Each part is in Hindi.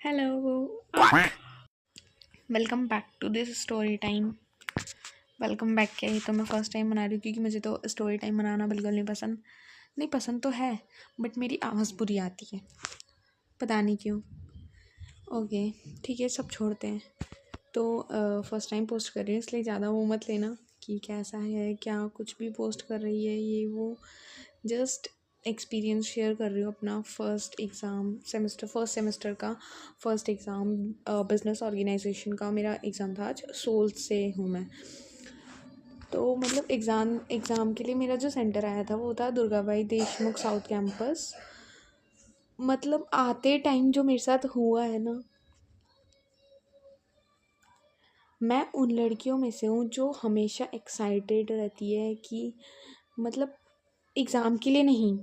Hello, welcome back to this story time. Welcome back क्या, ये तो मैं फ़र्स्ट टाइम बना रही हूँ क्योंकि मुझे तो स्टोरी टाइम बनाना बिल्कुल नहीं पसंद तो है, बट मेरी आवाज़ बुरी आती है, पता नहीं क्यों। ओके, ठीक है, सब छोड़ते हैं। तो फर्स्ट टाइम पोस्ट कर रही हूँ इसलिए ज़्यादा वो मत लेना कि कैसा है, क्या कुछ भी पोस्ट कर रही है ये वो। जस्ट एक्सपीरियंस शेयर कर रही हूँ अपना। फर्स्ट सेमेस्टर का फर्स्ट एग्ज़ाम बिजनेस ऑर्गेनाइजेशन का मेरा एग्ज़ाम था। आज सोल से हूँ मैं, तो मतलब एग्ज़ाम के लिए मेरा जो सेंटर आया था वो था दुर्गाबाई देशमुख साउथ कैंपस। मतलब आते टाइम जो मेरे साथ हुआ है ना, मैं उन लड़कियों में से हूँ जो हमेशा एक्साइटेड रहती है कि मतलब एग्ज़ाम के लिए नहीं,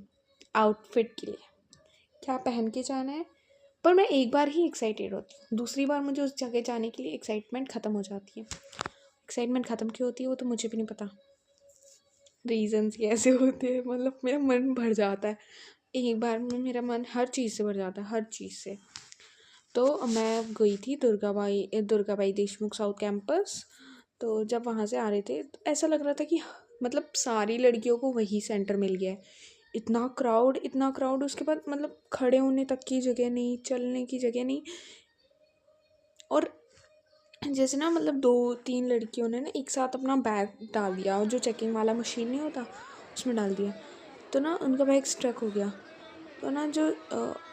आउटफिट के लिए क्या पहन के जाना है। पर मैं एक बार ही एक्साइटेड होती हूँ, दूसरी बार मुझे उस जगह जाने के लिए एक्साइटमेंट ख़त्म हो जाती है। एक्साइटमेंट ख़त्म क्यों होती है वो तो मुझे भी नहीं पता, रीजंस कैसे होते हैं। मतलब मेरा मन भर जाता है, एक बार में मेरा मन हर चीज़ से भर जाता है, हर चीज़ से। तो मैं गई थी दुर्गाबाई देशमुख साउथ कैंपस। तो जब वहाँ से आ रहे थे तो ऐसा लग रहा था कि मतलब सारी लड़कियों को वही सेंटर मिल गया है। इतना क्राउड, उसके बाद मतलब खड़े होने तक की जगह नहीं, चलने की जगह नहीं। और जैसे ना मतलब 2-3 लड़कियों ने ना एक साथ अपना बैग डाल दिया, और जो चेकिंग वाला मशीन नहीं होता उसमें डाल दिया, तो ना उनका बैग स्ट्रक हो गया। तो ना जो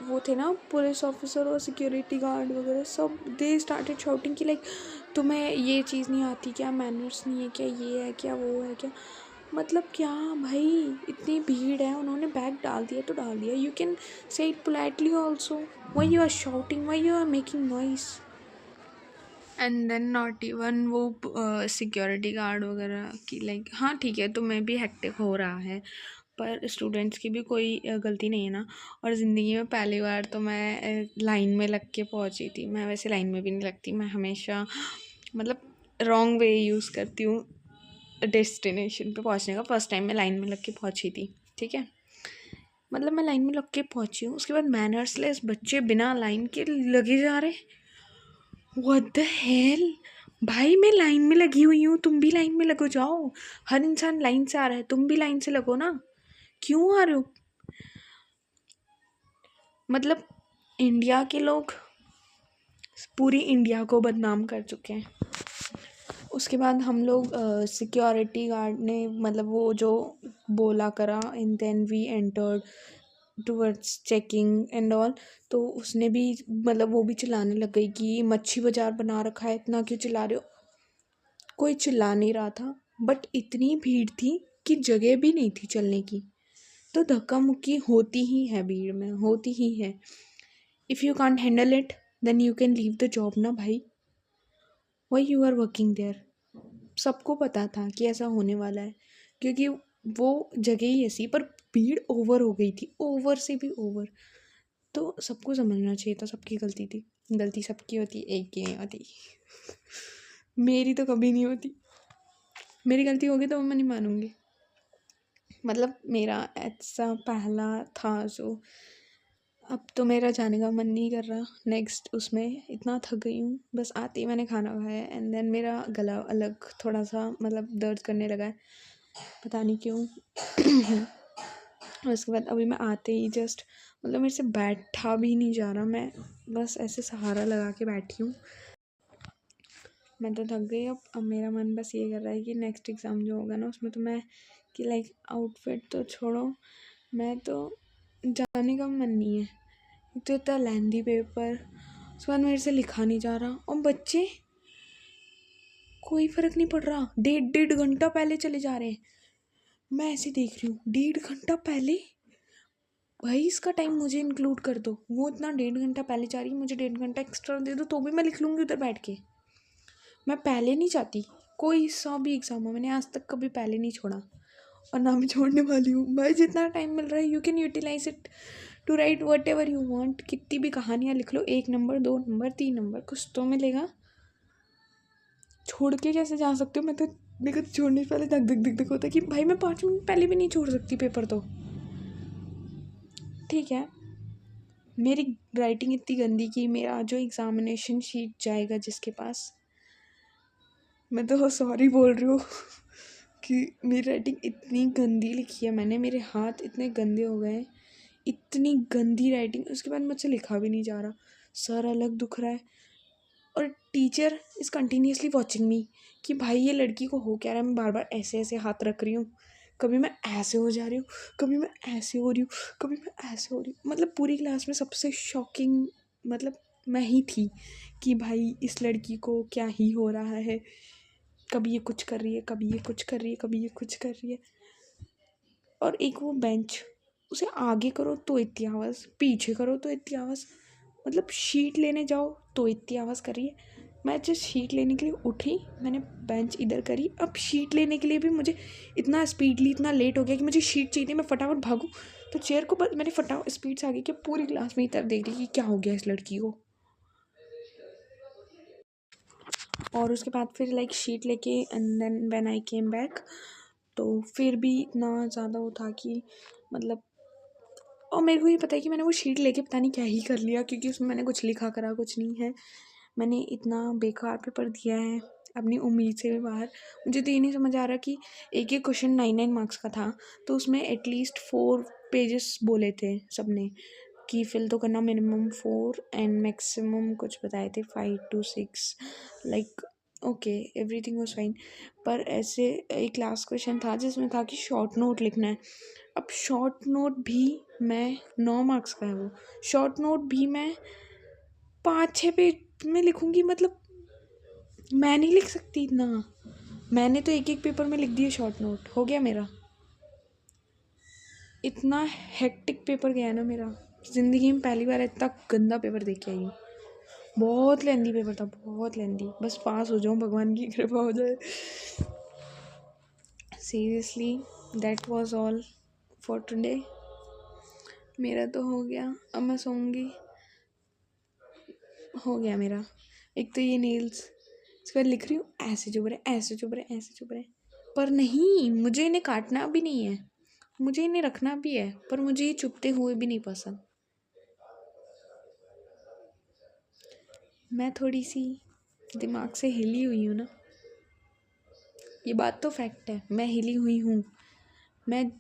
वो थे ना पुलिस ऑफिसर और सिक्योरिटी गार्ड वगैरह, सब दे स्टार्टेड शाउटिंग कि लाइक तुम्हें ये चीज़ नहीं आती क्या, मैनर्स नहीं है क्या, ये है क्या, वो है क्या। मतलब क्या भाई, इतनी भीड़ है, उन्होंने बैग डाल दिया तो डाल दिया। You can say it politely also, why you are shouting, why you are making noise. And then not even वो सिक्योरिटी गार्ड वगैरह की लाइक, हाँ ठीक है, तो मैं भी हेक्टिक हो रहा है, पर स्टूडेंट्स की भी कोई गलती नहीं है ना। और ज़िंदगी में पहली बार तो मैं लाइन में लग के पहुँची थी। मैं वैसे लाइन में भी नहीं लगती, मैं हमेशा मतलब रॉन्ग वे यूज़ करती हूँ डेस्टिनेशन पे पहुँचने का। फर्स्ट टाइम मैं लाइन में लग के पहुँची थी, ठीक है। मतलब मैं लाइन में लग के पहुँची हूँ, उसके बाद मैनर्सलेस बच्चे बिना लाइन के लगे जा रहे। व्हाट द हेल भाई, मैं लाइन में लगी हुई हूँ, तुम भी लाइन में लगो जाओ। हर इंसान लाइन से आ रहा है, तुम भी लाइन से लगो ना, क्यों आ रहे हो। मतलब इंडिया के लोग पूरी इंडिया को बदनाम कर चुके हैं। उसके बाद हम लोग सिक्योरिटी गार्ड ने मतलब वो जो बोला करा, and then we entered towards checking and all. तो उसने भी मतलब वो भी चिल्लाने लग गई कि मच्छी बाज़ार बना रखा है, इतना क्यों चिल्ला रहे हो। कोई चिल्ला नहीं रहा था, बट इतनी भीड़ थी कि जगह भी नहीं थी चलने की। तो धक्का मुक्की होती ही है, भीड़ में होती ही है। If you can't handle it then you can leave the job ना भाई, why you are working there. सबको पता था कि ऐसा होने वाला है, क्योंकि वो जगह ही ऐसी, पर भीड़ ओवर हो गई थी, ओवर से भी ओवर। तो सबको समझना चाहिए था, सबकी गलती थी। गलती सबकी होती, एक की नहीं होती। मेरी तो कभी नहीं होती, मेरी गलती होगी तो मैं नहीं मानूंगी। मतलब मेरा ऐसा पहला था जो, अब तो मेरा जाने का मन नहीं कर रहा नेक्स्ट उसमें, इतना थक गई हूँ। बस आते ही मैंने खाना खाया, एंड देन मेरा गला अलग थोड़ा सा मतलब दर्द करने लगा है, पता नहीं क्यों। उसके बाद अभी मैं आते ही जस्ट मतलब मेरे से बैठा भी नहीं जा रहा, मैं बस ऐसे सहारा लगा के बैठी हूँ। मैं तो थक गई। अब मेरा मन बस ये कर रहा है कि नेक्स्ट एग्ज़ाम जो होगा ना उसमें तो मैं कि लाइक आउटफिट तो छोड़ो, मैं तो जाने का मन नहीं है। एक तो इतना लेंदी पेपर, उसके बाद मेरे से लिखा नहीं जा रहा, और बच्चे कोई फ़र्क नहीं पड़ रहा, 1.5 घंटा पहले चले जा रहे हैं। मैं ऐसे देख रही हूँ 1.5 घंटा पहले, भाई इसका टाइम मुझे इंक्लूड कर दो। वो इतना 1.5 घंटा पहले जा रही है, मुझे 1.5 घंटा एक्स्ट्रा दे दो तो भी मैं लिख लूँगी उधर बैठ के। मैं पहले नहीं चाहती, कोई सा भी एग्ज़ाम हो मैंने आज तक कभी पहले नहीं छोड़ा, और ना मैं छोड़ने वाली हूँ। भाई जितना टाइम मिल रहा है you can utilise it to write whatever you want. कितनी भी कहानियाँ लिख लो, 1 नंबर 2 नंबर 3 नंबर कुछ तो मिलेगा। छोड़ के कैसे जा सकते हो। मैं तो मेरे को छोड़ने से पहले धक धक धक धक होता है कि भाई मैं 5 मिनट पहले भी नहीं छोड़ सकती पेपर तो, ठीक है। मेरी राइटिंग इतनी गंदी कि मेरा जो एग्ज़ामिनेशन शीट जाएगा जिसके पास, मैं तो सॉरी बोल रही हूँ कि मेरी राइटिंग इतनी गंदी लिखी है मैंने, मेरे हाथ इतने गंदे हो गए हैं, इतनी गंदी राइटिंग। उसके बाद मुझसे लिखा भी नहीं जा रहा, सर अलग दुख रहा है, और टीचर इज़ कंटिन्यूसली वॉचिंग मी कि भाई ये लड़की को हो क्या रहा है। मैं बार बार ऐसे ऐसे हाथ रख रही हूँ, कभी मैं ऐसे हो जा रही हूँ, कभी मैं ऐसे हो रही हूँ, कभी मैं ऐसे हो रही हूँ। मतलब पूरी क्लास में सबसे शॉकिंग मतलब मैं ही थी कि भाई इस लड़की को क्या ही हो रहा है, कभी ये कुछ कर रही है, कभी ये कुछ कर रही है, कभी ये कुछ कर रही है। और एक वो बेंच, उसे आगे करो तो इतनी आवाज़, पीछे करो तो इतनी आवाज़, मतलब शीट लेने जाओ तो इतनी आवाज़ कर रही है। मैं जस्ट शीट लेने के लिए उठी, मैंने बेंच इधर करी, अब शीट लेने के लिए भी मुझे इतना स्पीडली इतना लेट हो गया कि मुझे शीट चाहिए थी, मैं फटाफट भागूँ तो चेयर को बस मैंने फटाफट स्पीड से आगे किया, पूरी क्लास में इधर देख रही कि क्या हो गया इस लड़की को। और उसके बाद फिर लाइक शीट लेके and then when I came back, तो फिर भी इतना ज़्यादा वो था कि मतलब, और मेरे को ये पता है कि मैंने वो शीट लेके पता नहीं क्या ही कर लिया, क्योंकि उसमें मैंने कुछ लिखा करा कुछ नहीं है। मैंने इतना बेकार पेपर दिया है, अपनी उम्मीद से भी बाहर। मुझे तो ये नहीं समझ आ रहा कि एक एक क्वेश्चन 9 मार्क्स का था, तो उसमें एटलीस्ट 4 पेजेस बोले थे सबने कि फिल तो करना मिनिमम 4 एंड मैक्सिमम कुछ बताए थे 5 to 6, like okay everything was fine. पर ऐसे एक लास्ट क्वेश्चन था जिसमें था कि शॉर्ट नोट लिखना है। अब शॉर्ट नोट भी मैं 9 मार्क्स का है, वो शॉर्ट नोट भी मैं 5-6 पेज में लिखूंगी, मतलब मैं नहीं लिख सकती इतना। मैंने तो एक एक पेपर में लिख दिया शॉर्ट नोट, हो गया मेरा। इतना हेक्टिक पेपर गया ना मेरा, ज़िंदगी में पहली बार इतना गंदा पेपर देख के आई हूँ। बहुत लेंदी पेपर था, बहुत लेंदी, बस पास हो जाऊँ, भगवान की कृपा हो जाए। Seriously that was all for today. मेरा तो हो गया, अब मैं सोऊंगी, हो गया मेरा। एक तो ये नेल्स, इसके बाद लिख रही हूँ ऐसे चुभ रहे, ऐसे चुभ रहे, ऐसे चुभ रहे, पर नहीं, मुझे इन्हें काटना भी नहीं है, मुझे इन्हें रखना भी है, पर मुझे ये चुभते हुए भी नहीं पसंद। मैं थोड़ी सी दिमाग से हिली हुई हूँ ना, ये बात तो फैक्ट है, मैं हिली हुई हूँ। मैं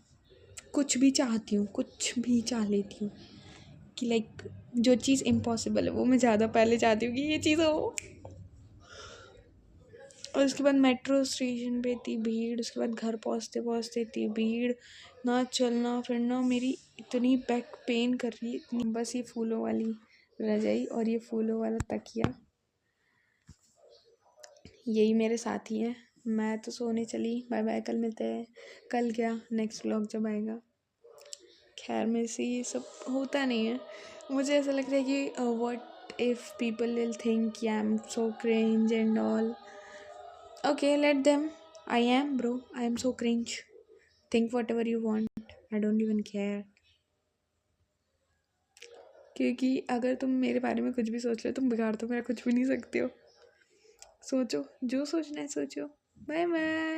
कुछ भी चाहती हूँ, कुछ भी चाह लेती हूँ कि लाइक जो चीज़ इम्पॉसिबल है वो मैं ज़्यादा पहले चाहती हूँ कि ये चीज़ हो। और उसके बाद मेट्रो स्टेशन पे इतनी भीड़, उसके बाद घर पहुँचते पहुँचते इतनी भीड़, ना चलना फिरना, मेरी इतनी बैक पेन कर रही है इतनी। बस ये फूलों वाली रजाई और ये फूलों वाला तकिया, यही मेरे साथी हैं। मैं तो सोने चली, बाय बाय, कल मिलते हैं। कल क्या, नेक्स्ट व्लॉग जब आएगा। खैर मेरे से ये सब होता नहीं है, मुझे ऐसा लगता है कि what if people will think I am so cringe and all. Okay, let them. I am, bro. I am so cringe. Think whatever you want. I don't even care. क्योंकि अगर तुम मेरे बारे में कुछ भी सोच लो, तुम बिगाड़ तो मेरा कुछ भी नहीं सकते हो। सोचो, जो सोचना है सोचो। Bye bye.